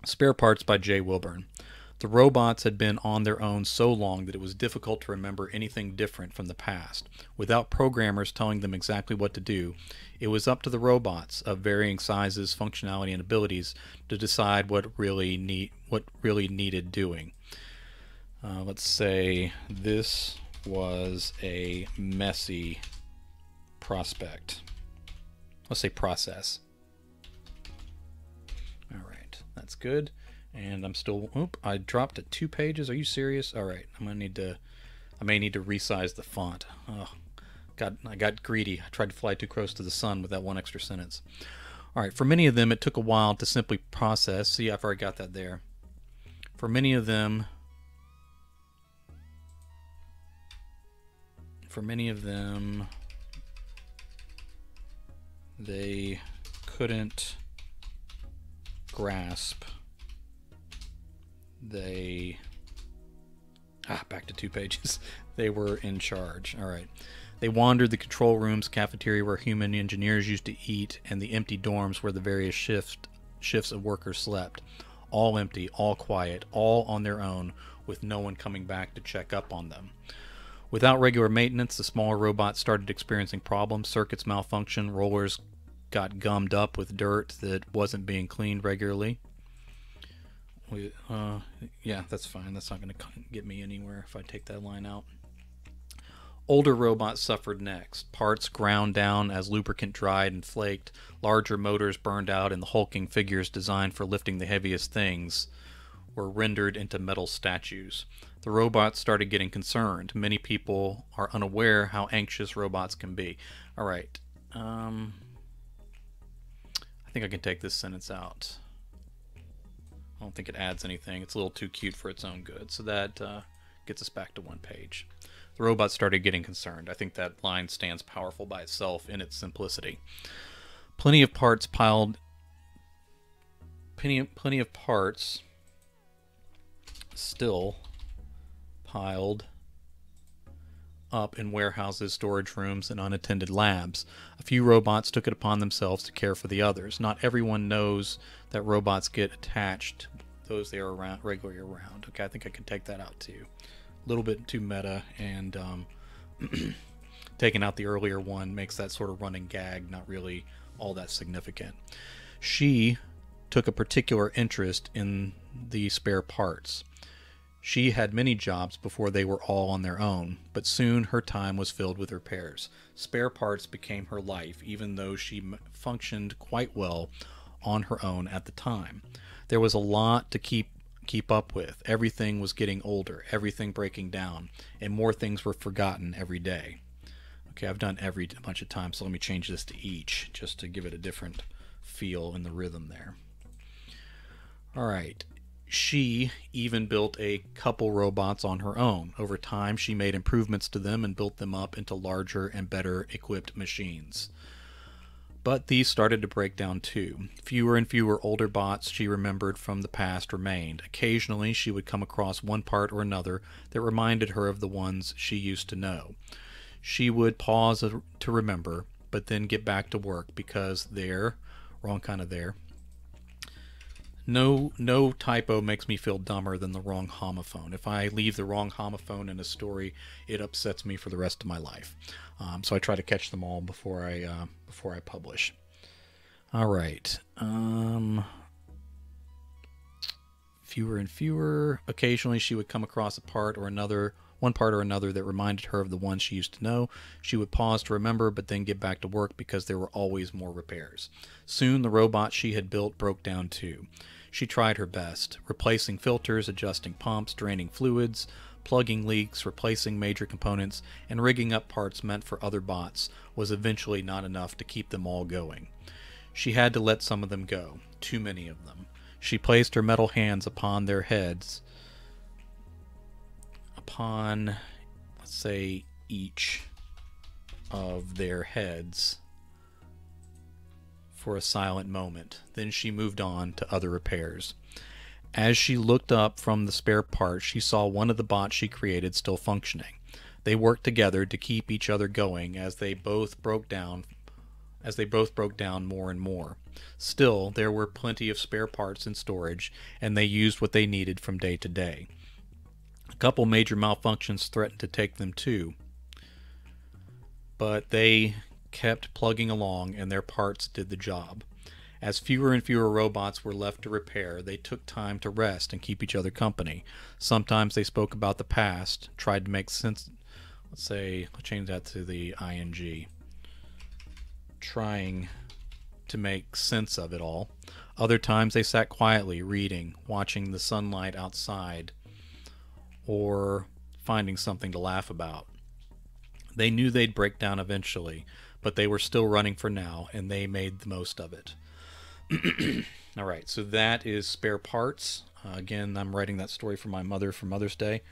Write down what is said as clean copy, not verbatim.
Spare Parts by Jay Wilburn. The robots had been on their own so long that it was difficult to remember anything different from the past. Without programmers telling them exactly what to do, it was up to the robots of varying sizes, functionality, and abilities to decide what really needed doing. Let's say this was a messy prospect. Let's say process. All right, that's good. And I'm still. Oop! I dropped it 2 pages. Are you serious? All right, I'm gonna need to. I may need to resize the font. Oh, I got greedy. I tried to fly too close to the sun with that one extra sentence. All right. For many of them, it took a while to simply process. See, I've already got that there. For many of them, for many of them, they couldn't grasp. They back to 2 pages. They were in charge. All right. They wandered the control rooms, cafeteria where human engineers used to eat, and the empty dorms where the various shifts of workers slept. All empty, all quiet, all on their own, with no one coming back to check up on them. Without regular maintenance, the smaller robots started experiencing problems. Circuits malfunctioned, rollers got gummed up with dirt that wasn't being cleaned regularly. Yeah, that's fine. That's not going to get me anywhere if I take that line out. Older robots suffered next. Parts ground down as lubricant dried and flaked. Larger motors burned out, and the hulking figures designed for lifting the heaviest things were rendered into metal statues. The robots started getting concerned. Many people are unaware how anxious robots can be. All right. I think I can take this sentence out. I don't think it adds anything. It's a little too cute for its own good. So that gets us back to 1 page. The robots started getting concerned. I think that line stands powerful by itself in its simplicity. Plenty of parts piled. Plenty of parts still piled up in warehouses, storage rooms, and unattended labs. A few robots took it upon themselves to care for the others. Not everyone knows that robots get attached, those they are around regularly around. Okay, I think I can take that out too. A little bit too meta, and taking out the earlier one makes that sort of running gag not really all that significant. She took a particular interest in the spare parts. She had many jobs before they were all on their own, but soon her time was filled with repairs. Spare parts became her life, even though she functioned quite well on her own at the time. There was a lot to keep up with. Everything was getting older, everything breaking down, and more things were forgotten every day. Okay, I've done every a bunch of times, so let me change this to each, just to give it a different feel in the rhythm there. All right. She even built a couple robots on her own. Over time, she made improvements to them and built them up into larger and better equipped machines. But these started to break down too. Fewer and fewer older bots she remembered from the past remained. Occasionally, she would come across one part or another that reminded her of the ones she used to know. She would pause to remember, but then get back to work because there, wrong kind of there, no typo makes me feel dumber than the wrong homophone. If I leave the wrong homophone in a story, it upsets me for the rest of my life. So I try to catch them all before I publish. All right. Fewer and fewer. Occasionally, she would come across one part or another that reminded her of the one she used to know. She would pause to remember, but then get back to work because there were always more repairs. Soon, the robot she had built broke down too. She tried her best, replacing filters, adjusting pumps, draining fluids, plugging leaks, replacing major components, and rigging up parts meant for other bots was eventually not enough to keep them all going. She had to let some of them go, too many of them. She placed her metal hands upon their heads, upon, let's say, each of their heads for a silent moment. Then she moved on to other repairs. As she looked up from the spare part, she saw one of the bots she created still functioning. They worked together to keep each other going as they both broke down as they both broke down more and more. Still, there were plenty of spare parts in storage, and they used what they needed from day to day. A couple major malfunctions threatened to take them too, but they kept plugging along and their parts did the job. As fewer and fewer robots were left to repair, they took time to rest and keep each other company. Sometimes they spoke about the past, tried to make sense. Let's say, I'll change that to the ing. Trying to make sense of it all. Other times they sat quietly, reading, watching the sunlight outside, or finding something to laugh about. They knew they'd break down eventually, but they were still running for now, and they made the most of it. All right, so that is Spare Parts. Again, I'm writing that story for my mother for Mother's Day.